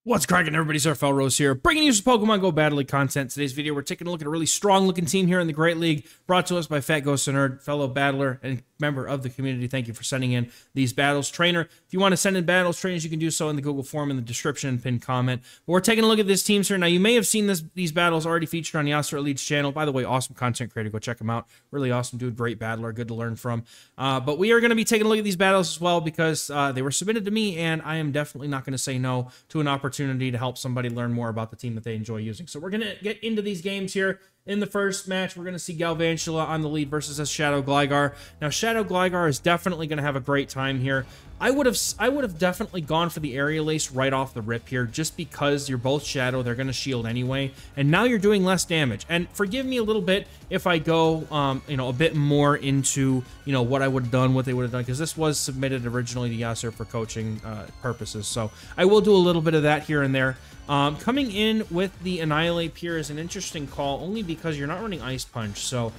What's cracking, everybody? XehrFelrose here, bringing you some Pokemon Go Battle League content. Today's video, we're taking a look at a really strong-looking team here in the Great League, brought to us by Fat Ghost and Nerd, fellow battler and member of the community. Thank you for sending in these battles. Trainer, if you want to send in battles, trainers, you can do so in the Google form in the description and pinned comment. But we're taking a look at these teams here. Now, you may have seen these battles already featured on Yasser Elite's channel. By the way, awesome content creator. Go check him out. Really awesome dude, great battler, good to learn from. But we are going to be taking a look at these battles as well because they were submitted to me, and I am definitely not going to say no to an opportunity to help somebody learn more about the team that they enjoy using. So we're going to get into these games here. In the first match, we're going to see Galvantula on the lead versus a Shadow Gligar. Now, Shadow Gligar is definitely going to have a great time here. I would have definitely gone for the Aerial Ace right off the rip here, just because you're both Shadow, they're going to shield anyway, and now you're doing less damage. And forgive me a little bit if I go, a bit more into, what I would have done, what they would have done, because this was submitted originally to Yasser for coaching purposes. So I will do a little bit of that here and there. Coming in with the Annihilate here is an interesting call, only because you're not running Ice Punch, so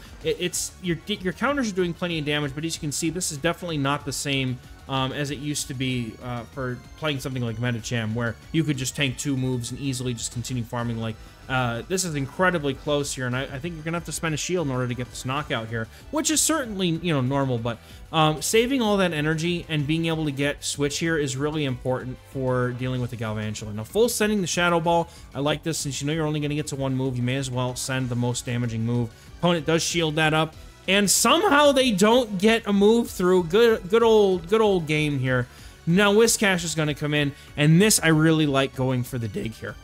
your counters are doing plenty of damage, but as you can see, this is definitely not the same as it used to be for playing something like Medicham, where you could just tank 2 moves and easily just continue farming. Like this is incredibly close here, and I think you're gonna have to spend a shield in order to get this knockout here, which is certainly normal, but saving all that energy and being able to get switch here is really important for dealing with the Galvantula. Now, full sending the Shadow Ball, I like this. Since you know you're only gonna get to 1 move, you may as well send the most damaging move. Opponent does shield that up, and somehow they don't get a move through. Good old game here. Now Whiscash is going to come in, and this I really like going for the dig here.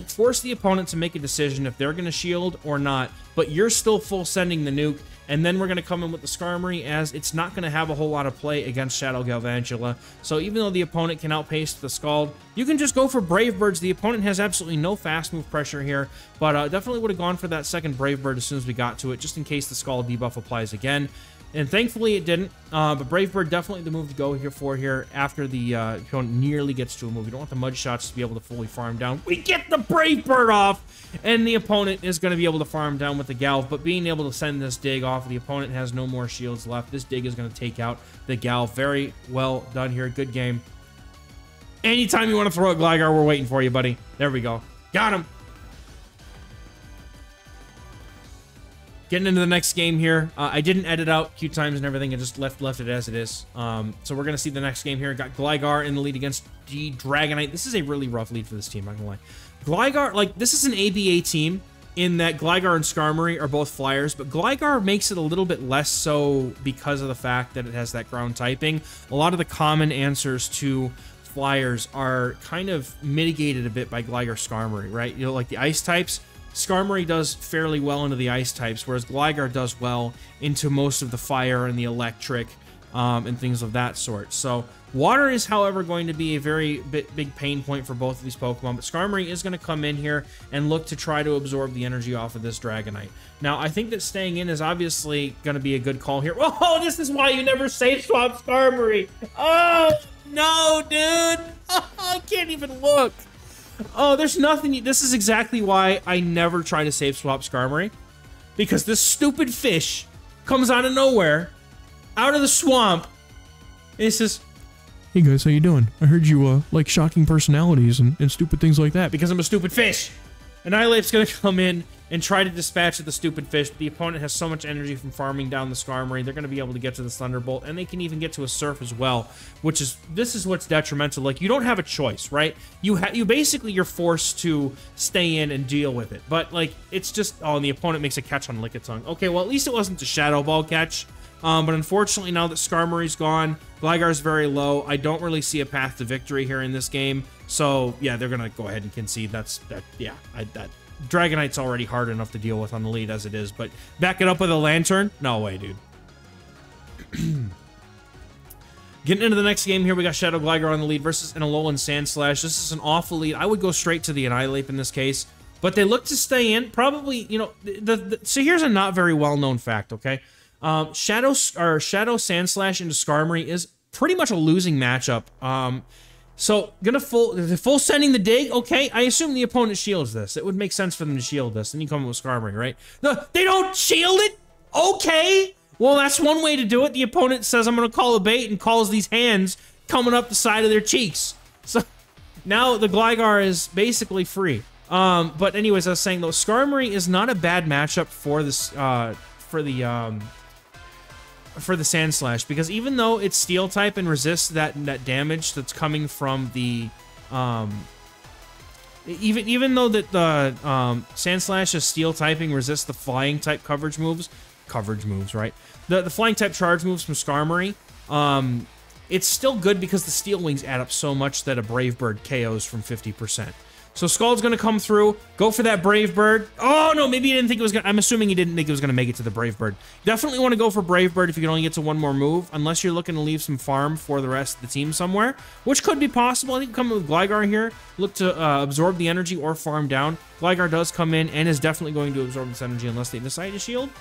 Force the opponent to make a decision if they're going to shield or not, but you're still full sending the nuke, and then we're going to come in with the Skarmory, as it's not going to have a whole lot of play against Shadow Galvantula. So even though the opponent can outpace the Scald, you can just go for Brave Birds. The opponent has absolutely no fast move pressure here, but definitely would have gone for that second Brave Bird as soon as we got to it, just in case the Scald debuff applies again. And thankfully it didn't, but Brave Bird definitely the move to go here after the opponent nearly gets to a move. You don't want the Mud Shots to be able to fully farm down. We get the Brave Bird off, and the opponent is going to be able to farm down with the Galv, but being able to send this dig off, the opponent has no more shields left. This dig is going to take out the Galv. Very well done here. Good game. Anytime you want to throw a Gligar, we're waiting for you, buddy. There we go. Got him. Getting into the next game here. I didn't edit out queue times and everything. I just left it as it is. So we're going to see the next game here. Got Gligar in the lead against Dragonite. This is a really rough lead for this team, I'm not going to lie. Gligar, like, this is an ABA team in that Gligar and Skarmory are both flyers, but Gligar makes it a little bit less so because of the fact that it has that ground typing. A lot of the common answers to flyers are kind of mitigated a bit by Gligar Skarmory, right? Like the ice types, Skarmory does fairly well into the ice types, whereas Gligar does well into most of the fire and the electric and things of that sort. So water is, however, going to be a very big pain point for both of these Pokemon, but Skarmory is going to come in here and look to try to absorb the energy off of this Dragonite. Now, I think that staying in is obviously going to be a good call here. Oh, this is why you never save swap Skarmory. Oh, no, dude. I can't even look. Oh, there's nothing. This is exactly why I never try to save swap Skarmory. Because this stupid fish comes out of nowhere, out of the swamp, and it says, "Hey guys, how you doing? I heard you like shocking personalities and stupid things like that because I'm a stupid fish." Annihilate's gonna come in and try to dispatch the stupid fish, but the opponent has so much energy from farming down the Skarmory, they're gonna be able to get to the Thunderbolt, and they can even get to a Surf as well, this is what's detrimental. Like, you don't have a choice, right? You basically, you're forced to stay in and deal with it, but like, it's just, oh, and the opponent makes a catch on Lickitung. Okay, well, at least it wasn't a Shadow Ball catch. But unfortunately, now that Skarmory's gone, Gligar's very low. I don't really see a path to victory here in this game. So, yeah, they're going to go ahead and concede. That Dragonite's already hard enough to deal with on the lead as it is. But back it up with a Lantern? No way, dude. Getting into the next game here, we got Shadow Gligar on the lead versus an Alolan Sandslash. This is an awful lead. I would go straight to the Annihilate in this case. But they look to stay in. Probably, so here's a not very well-known fact, okay? Shadow Sandslash into Skarmory is pretty much a losing matchup. So gonna full sending the dig. Okay, I assume the opponent shields this. It would make sense for them to shield this. Then you come in with Skarmory, right? No, they don't shield it. Okay, well that's one way to do it. The opponent says I'm gonna call a bait and calls these hands coming up the side of their cheeks. So now the Gligar is basically free. But anyways, I was saying though, Skarmory is not a bad matchup for this for the Sand Slash, because even though it's Steel type and resists that damage that's coming from the even though that the Sand Slash is Steel typing, resists the Flying type coverage moves, right? The Flying type charge moves from Skarmory. It's still good because the Steel Wings add up so much that a Brave Bird KOs from 50%. So Scald's going to come through, go for that Brave Bird. Oh, no, maybe he didn't think it was going to... I'm assuming he didn't think it was going to make it to the Brave Bird. Definitely want to go for Brave Bird if you can only get to one more move, unless you're looking to leave some farm for the rest of the team somewhere, which could be possible. I think coming with Gligar here, look to absorb the energy or farm down. Gligar does come in and is definitely going to absorb this energy unless they decide to shield.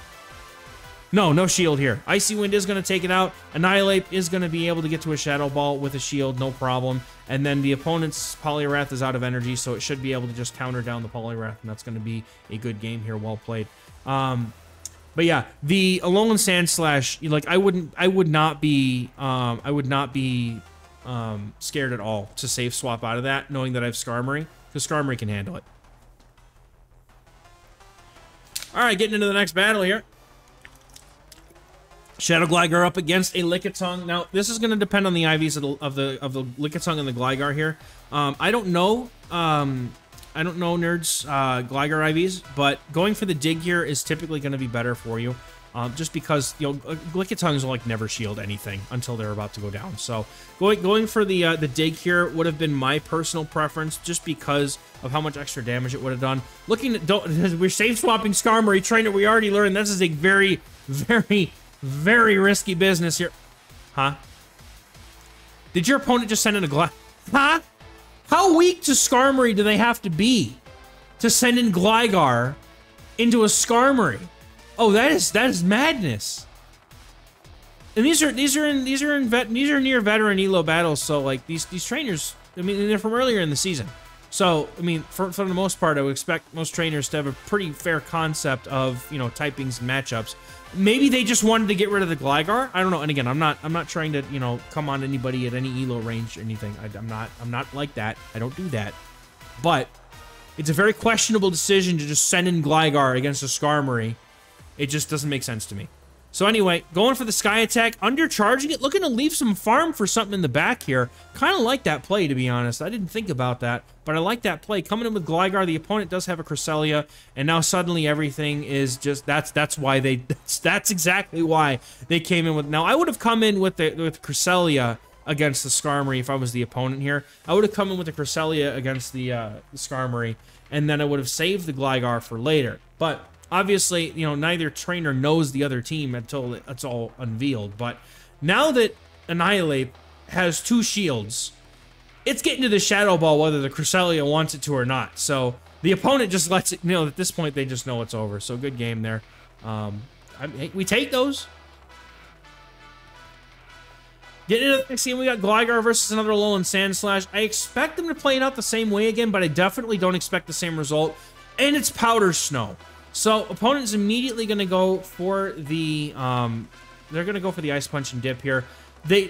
No shield here. Icy Wind is going to take it out. Annihilate is going to be able to get to a Shadow Ball with a shield, no problem. And then the opponent's Poliwrath is out of energy, so it should be able to just counter down the Poliwrath, and that's going to be a good game here. Well played. But yeah, the Alolan Sand Slash, like I would not be scared at all to safe swap out of that, knowing that I have Skarmory, because Skarmory can handle it. All right, getting into the next battle here. Shadow Gligar up against a Lickitung. Now, this is going to depend on the IVs of the Lickitung and the Gligar here. I don't know nerds Gligar IVs, but going for the dig here is typically going to be better for you, just because Lickitungs will like never shield anything until they're about to go down. So going for the dig here would have been my personal preference, just because of how much extra damage it would have done. Looking at we're safe swapping Skarmory trainer. We already learned this is a very risky business here. Huh? Did your opponent just send in a Gligar? Huh? How weak to Skarmory do they have to be to send in Gligar into a Skarmory? Oh, that is madness. And these are near veteran Elo battles, so like these trainers, I mean, they're from earlier in the season. So, I mean, for the most part, I would expect most trainers to have a pretty fair concept of, you know, typings and matchups. Maybe they just wanted to get rid of the Gligar. I don't know. And again, I'm not trying to, you know, come on anybody at any Elo range or anything. I'm not like that. I don't do that. But it's a very questionable decision to just send in Gligar against a Skarmory. It just doesn't make sense to me. So anyway, going for the Sky Attack, undercharging it, looking to leave some farm for something in the back here. Kind of like that play, to be honest. I didn't think about that, but I like that play. Coming in with Gligar, the opponent does have a Cresselia, and now suddenly everything is just, that's exactly why they came in with, now I would have come in with Cresselia against the Skarmory if I was the opponent here. I would have come in with the Cresselia against the Skarmory, and then I would have saved the Gligar for later. But obviously, you know, neither trainer knows the other team until it's all unveiled. But now that Annihilate has 2 shields, it's getting to the Shadow Ball whether the Cresselia wants it to or not. So the opponent just lets it, you know, at this point they just know it's over. So good game there. We take those. Getting into the next game, we got Gligar versus another Alolan Sand Slash. I expect them to play it out the same way again, but I definitely don't expect the same result. And it's Powder Snow. So opponent's immediately going to go for the they're going to go for the Ice Punch and Dip here.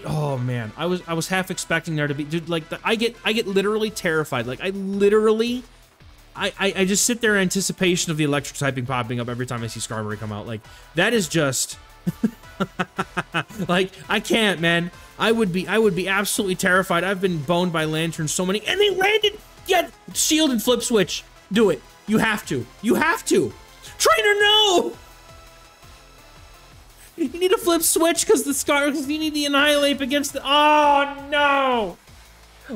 Oh man, I was half expecting there to be, dude, like I get literally terrified. Like I just sit there in anticipation of the electric typing popping up every time I see Skarmory come out. Like that is just like I can't, man. I would be absolutely terrified. I've been boned by Lantern so many, and they landed. Yeah, shield and flip switch. Do it. You have to. You have to. Trainer, no! You need a flip switch because you need the Annihilate against the... Oh, no!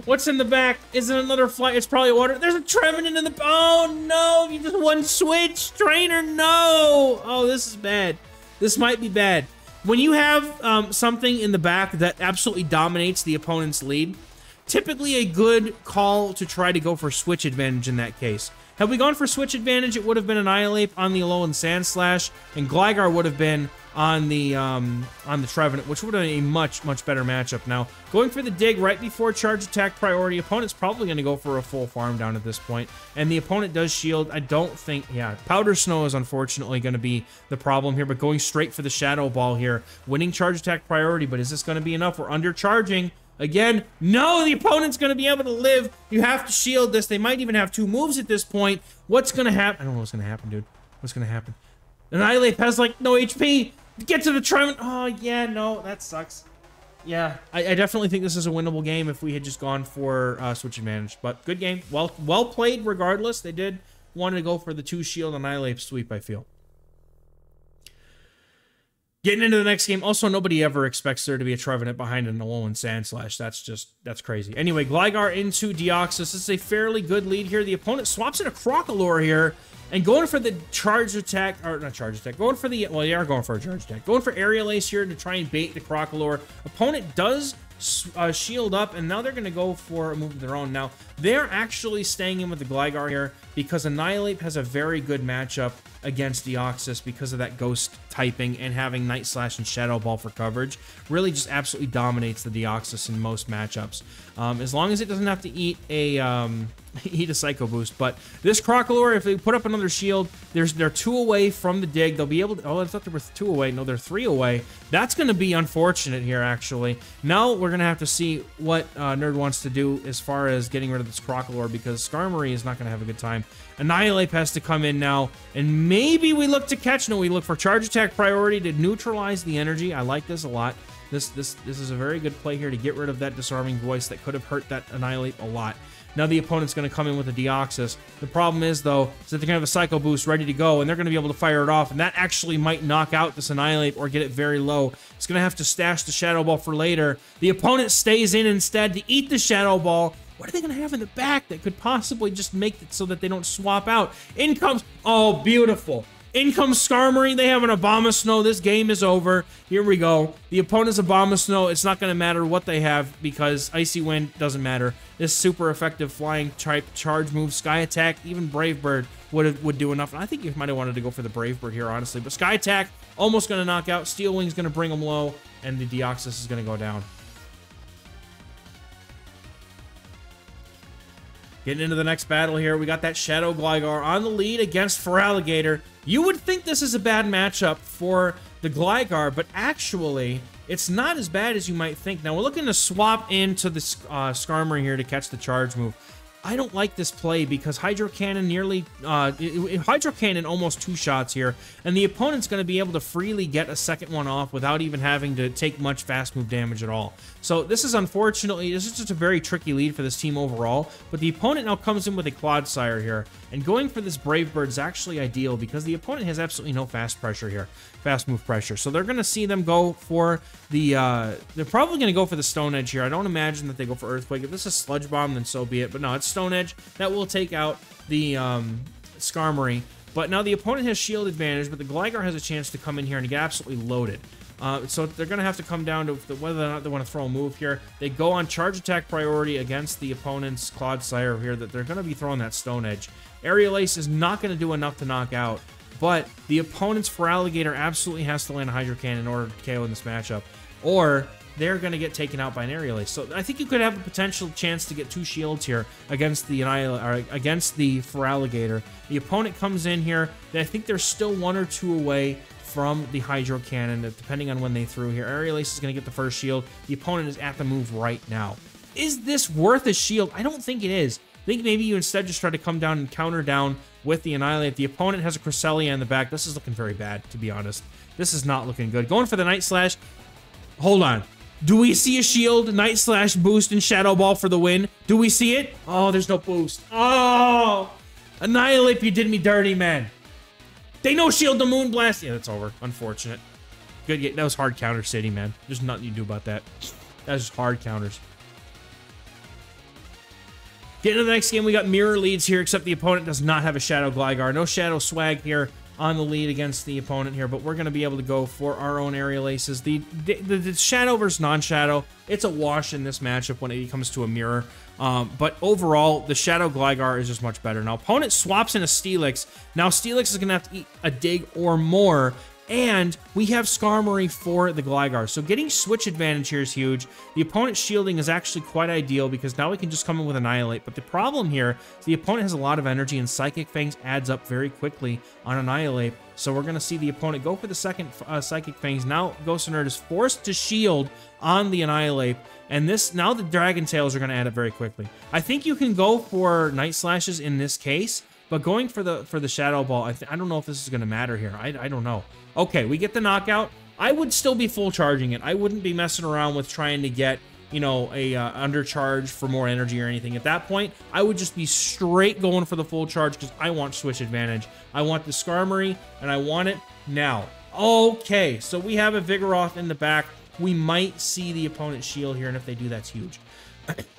What's in the back? Is it another flight? It's probably water. There's a Trevenant in the... Oh, no! You just one switch! Trainer, no! Oh, this is bad. This might be bad. When you have something in the back that absolutely dominates the opponent's lead, typically a good call to try to go for switch advantage in that case. Had we gone for switch advantage, it would have been Annihilate on the Alolan Sand Slash, and Gligar would have been on the Trevenant, which would have been a much better matchup. Now, going for the dig right before charge attack priority, opponent's probably going to go for a full farm down at this point, and the opponent does shield. I don't think, yeah, Powder Snow is unfortunately going to be the problem here, but going straight for the Shadow Ball here, winning charge attack priority, but is this going to be enough? We're undercharging. Again, no, the opponent's going to be able to live. You have to shield this. They might even have 2 moves at this point. What's going to happen? I don't know what's going to happen, dude. What's going to happen? Annihilate has, like, no HP. Get to the Trimon. Oh, yeah, no, that sucks. Yeah, I definitely think this is a winnable game if we had just gone for switch advantage. But good game. Well played regardless. They did want to go for the 2 shield Annihilate sweep, I feel. Getting into the next game. Also, nobody ever expects there to be a Trevenant behind an Alolan Sandslash. That's crazy. Anyway, Gligar into Deoxys. This is a fairly good lead here. The opponent swaps in a Crocalor here and going for the charge attack, or not charge attack, going for the, well, they are going for a charge attack. Going for Aerial Ace here to try and bait the Crocalor. Opponent does shield up, and now they're going to go for a move of their own. Now, they're actually staying in with the Gligar here because Annihilate has a very good matchup against Deoxys because of that Ghost typing and having Night Slash and Shadow Ball for coverage. Really just absolutely dominates the Deoxys in most matchups. As long as it doesn't have to eat a Psycho Boost. But this Crocalor, if they put up another shield, they're 2 away from the dig. They'll be able to, oh, I thought they were 2 away. No, they're 3 away. That's going to be unfortunate here, actually. Now we're going to have to see what Nerd wants to do as far as getting rid of this Crocalor, because Skarmory is not going to have a good time. Annihilate has to come in now, and maybe we look to catch. No, we look for Charge Attack priority to neutralize the energy. I like this a lot. This is a very good play here to get rid of that Disarming Voice that could have hurt that Annihilate a lot. Now the opponent's going to come in with a Deoxys. The problem is, though, is that they're going to have a Psycho Boost ready to go, and they're going to be able to fire it off, and that actually might knock out this Annihilate or get it very low. It's going to have to stash the Shadow Ball for later. The opponent stays in instead to eat the Shadow Ball. What are they going to have in the back that could possibly just make it so that they don't swap out? In comes... Oh, beautiful. In comes Skarmory. They have an Abomasnow. This game is over. Here we go. The opponent's Abomasnow. It's not going to matter what they have because Icy Wind doesn't matter. This super effective flying type charge move, Sky Attack, even Brave Bird would do enough. And I think you might have wanted to go for the Brave Bird here, honestly. But Sky Attack, almost going to knock out. Steel Wing's going to bring them low, and the Deoxys is going to go down. Getting into the next battle here, we got that Shadow Gligar on the lead against Feraligatr. You would think this is a bad matchup for the Gligar, but actually, it's not as bad as you might think. Now, we're looking to swap into the Skarmory here to catch the charge move. I don't like this play because Hydro Cannon Hydro Cannon almost 2 shots here, and the opponent's going to be able to freely get a second one off without even having to take much fast move damage at all. So this is unfortunately, this is just a very tricky lead for this team overall, but the opponent now comes in with a Clodsire here, and going for this Brave Bird is actually ideal because the opponent has absolutely no fast pressure here, fast move pressure. So they're going to see them go for the, they're probably going to go for the Stone Edge here. I don't imagine that they go for Earthquake. If this is Sludge Bomb, then so be it, but no, it's Stone Edge. That will take out the Skarmory. But now the opponent has shield advantage, but the Gligar has a chance to come in here and get absolutely loaded. So they're going to have to come down to whether or not they want to throw a move here. They go on charge attack priority against the opponent's Clodsire here that they're going to be throwing that Stone Edge. Aerial Ace is not going to do enough to knock out, but the opponent's Feraligatr absolutely has to land a Hydro Cannon in order to KO in this matchup, or they're going to get taken out by an Aerial Ace. So I think you could have a potential chance to get 2 shields here against the Feraligatr. The opponent comes in here. I think they're still 1 or 2 away from the Hydro Cannon, depending on when they threw here. Aerial Ace is going to get the first shield. The opponent is at the move right now. Is this worth a shield? I don't think it is. I think maybe you instead just try to come down and counter down with the Annihilate. The opponent has a Cresselia in the back. This is looking very bad, to be honest. This is not looking good. Going for the Night Slash. Hold on. Do we see a shield, Night Slash boost, and Shadow Ball for the win? Do we see it? Oh, there's no boost. Oh! Annihilate, you did me dirty, man. They no shield the Moonblast. Yeah, that's over. Unfortunate. Good. That was hard counter city, man. There's nothing you can do about that. That's just hard counters. Getting to the next game, we got mirror leads here, except the opponent does not have a Shadow Gligar. No Shadow Swag here on the lead against the opponent here, but we're going to be able to go for our own Aerial Aces. The Shadow versus non-Shadow, it's a wash in this matchup when it comes to a mirror. But overall, the Shadow Gligar is just much better. Now, opponent swaps in a Steelix. Now, Steelix is going to have to eat a dig or more And we have Skarmory for the Gligar. So getting switch advantage here is huge. The opponent's shielding is actually quite ideal because now we can just come in with Annihilate. But the problem here is the opponent has a lot of energy and Psychic Fangs adds up very quickly on Annihilate. So we're going to see the opponent go for the second Psychic Fangs. Now Ghost and Nerd is forced to shield on the Annihilate. And now the Dragon Tails are going to add up very quickly. I think you can go for Night Slashes in this case. But going for the Shadow Ball, I don't know if this is going to matter here. I don't know. Okay, we get the knockout. I would still be full charging it. I wouldn't be messing around with trying to get, you know, a undercharge for more energy or anything. At that point, I would just be straight going for the full charge because I want switch advantage. I want the Skarmory, and I want it now. Okay, so we have a Vigoroth in the back. We might see the opponent shield here, and if they do, that's huge.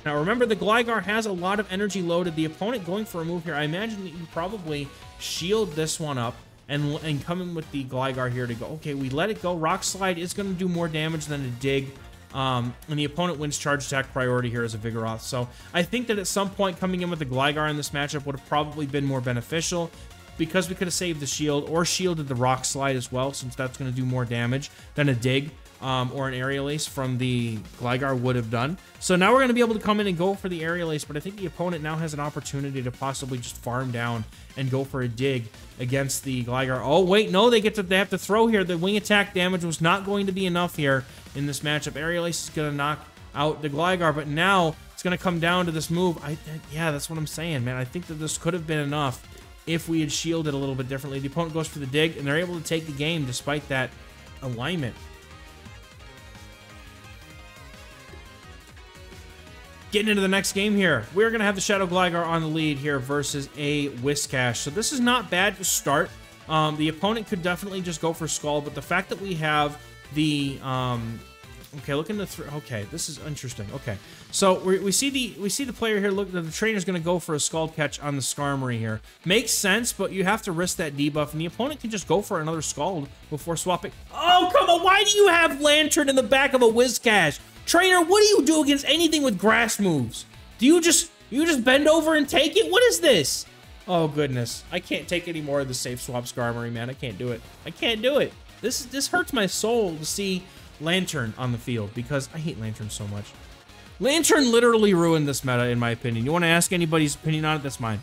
Now, remember, the Gligar has a lot of energy loaded. The opponent going for a move here, I imagine that you probably shield this one up and come in with the Gligar here to go. Okay, we let it go. Rock Slide is going to do more damage than a Dig. And the opponent wins charge attack priority here as a Vigoroth. So I think that at some point coming in with the Gligar in this matchup would have probably been more beneficial because we could have saved the shield or shielded the Rock Slide as well, since that's going to do more damage than a Dig. Or an Aerial Ace from the Gligar would have done. So now we're going to be able to come in and go for the Aerial Ace, but I think the opponent now has an opportunity to possibly just farm down and go for a Dig against the Gligar. Oh, wait, no, they have to throw here. The wing attack damage was not going to be enough here in this matchup. Aerial Ace is going to knock out the Gligar, but now it's going to come down to this move. Yeah, that's what I'm saying, man. I think that this could have been enough if we had shielded a little bit differently. The opponent goes for the Dig, and they're able to take the game despite that alignment. Getting into the next game here, we're going to have the Shadow Gligar on the lead here versus a Whiscash. So this is not bad to start. The opponent could definitely just go for Scald, but the fact that we have the... okay, looking to... Okay, this is interesting. Okay, so we see the player here. Look, the trainer's going to go for a Scald catch on the Skarmory here. Makes sense, but you have to risk that debuff, and the opponent can just go for another Scald before swapping. Oh, come on! Why do you have Lantern in the back of a Whiscash? Trainer, what do you do against anything with grass moves? Do you just bend over and take it? What is this? Oh, goodness. I can't take any more of the safe swap Skarmory, man. I can't do it. I can't do it. This hurts my soul to see Lantern on the field because I hate Lantern so much. Lantern literally ruined this meta, in my opinion. You want to ask anybody's opinion on it? That's mine.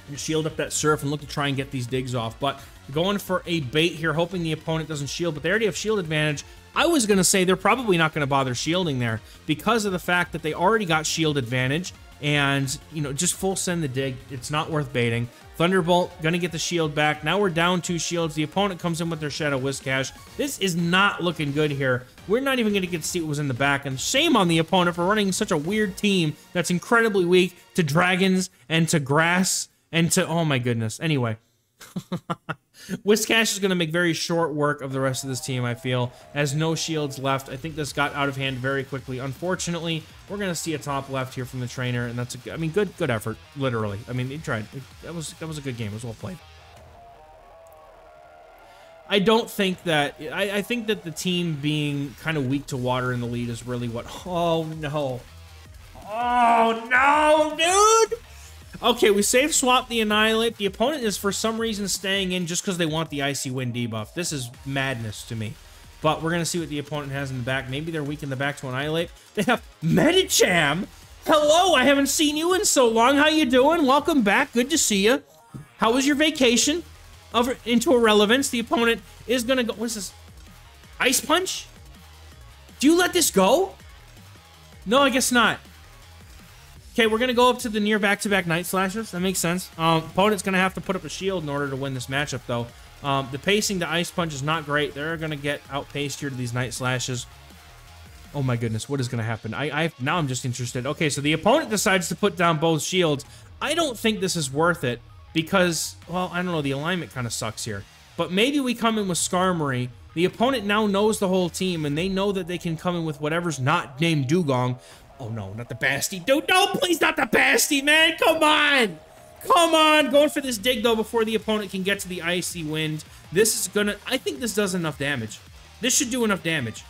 You shield up that Surf and look to try and get these digs off, but going for a bait here, hoping the opponent doesn't shield, but they already have shield advantage. I was going to say they're probably not going to bother shielding there because of the fact that they already got shield advantage and, you know, just full send the dig. It's not worth baiting. Thunderbolt, going to get the shield back. Now we're down 2 shields. The opponent comes in with their Shadow Whiscash. This is not looking good here. We're not even going to get to see what was in the back, and shame on the opponent for running such a weird team that's incredibly weak to dragons and to grass and to, oh my goodness. Anyway. Whiscash is going to make very short work of the rest of this team, I feel, as no shields left. I think this got out of hand very quickly. Unfortunately, we're going to see a top left here from the trainer, and that's I mean, good effort, literally. I mean, he tried. That was a good game. It was well played. I don't think that... I think that the team being kind of weak to water in the lead is really what... Oh, no. Oh, no, dude! Okay, we safe swap the Annihilate. The opponent is for some reason staying in just because they want the Icy Wind debuff. This is madness to me. But we're going to see what the opponent has in the back. Maybe they're weak in the back to Annihilate. They have Medicham. Hello, I haven't seen you in so long. How you doing? Welcome back. Good to see you. How was your vacation? Into Irrelevance. The opponent is going to go... What's this? Ice Punch? Do you let this go? No, I guess not. Okay, we're going to go up to the near back-to-back Night Slashes. That makes sense. Opponent's going to have to put up a shield in order to win this matchup, though. The pacing to Ice Punch is not great. They're going to get outpaced here to these Night Slashes. Oh my goodness, what is going to happen? Now I'm just interested. Okay, so the opponent decides to put down both shields. I don't think this is worth it because, well, I don't know, the alignment kind of sucks here. But maybe we come in with Skarmory. The opponent now knows the whole team, and they know that they can come in with whatever's not named Dugong. Oh no, not the Basti. Dude, no, please not the Basti, man. Come on. Come on. Going for this dig, though, before the opponent can get to the Icy Wind. This is gonna... I think this does enough damage. This should do enough damage.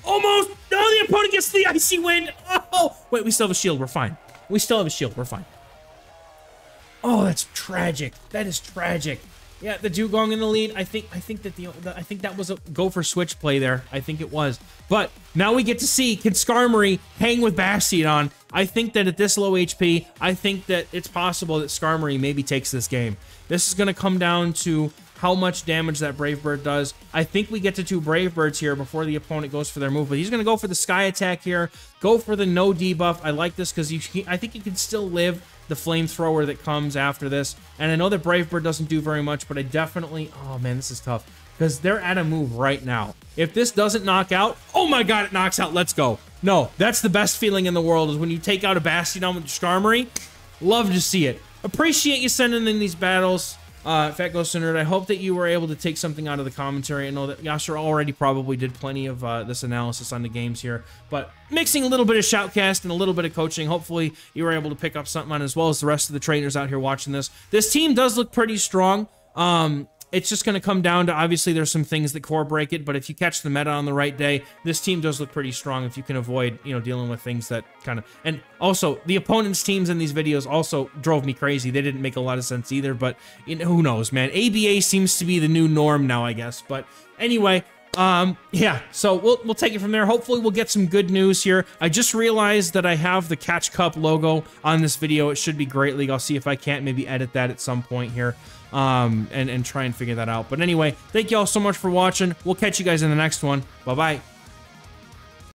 Almost. No, the opponent gets to the Icy Wind. Oh, wait, we still have a shield. We're fine. We still have a shield. We're fine. Oh, that's tragic. That is tragic. Yeah, the Dugong in the lead. I think that was a go for switch play there. I think it was. But now we get to see, can Skarmory hang with Bastiodon? I think that at this low HP, I think that it's possible that Skarmory maybe takes this game. This is going to come down to how much damage that Brave Bird does. I think we get to 2 Brave Birds here before the opponent goes for their move, but he's going to go for the Sky Attack here, go for the no debuff. I like this because I think you can still live the flamethrower that comes after this. And I know that Brave Bird doesn't do very much, but I definitely... Oh, man, this is tough because they're at a move right now. If this doesn't knock out... Oh, my God, it knocks out. Let's go. No, that's the best feeling in the world is when you take out a Bastiodon with Skarmory. Love to see it. Appreciate you sending in these battles. Fat Ghost Nerd, I hope that you were able to take something out of the commentary. I know that Yasser already probably did plenty of this analysis on the games here, but mixing a little bit of Shoutcast and a little bit of coaching, hopefully you were able to pick up something on as well as the rest of the trainers out here watching this. This team does look pretty strong. It's just going to come down to, obviously, there's some things that core break it, but if you catch the meta on the right day, this team does look pretty strong if you can avoid, you know, dealing with things that kind of... And also, the opponent's teams in these videos also drove me crazy. They didn't make a lot of sense either, but you know, who knows, man. ABA seems to be the new norm now, I guess. But anyway... yeah, so we'll take it from there. Hopefully we'll get some good news here. I just realized that I have the Catch Cup logo on this video. It should be Great League. I'll see if I can't maybe edit that at some point here, and try and figure that out. But anyway, thank you all so much for watching. We'll catch you guys in the next one. Bye-bye.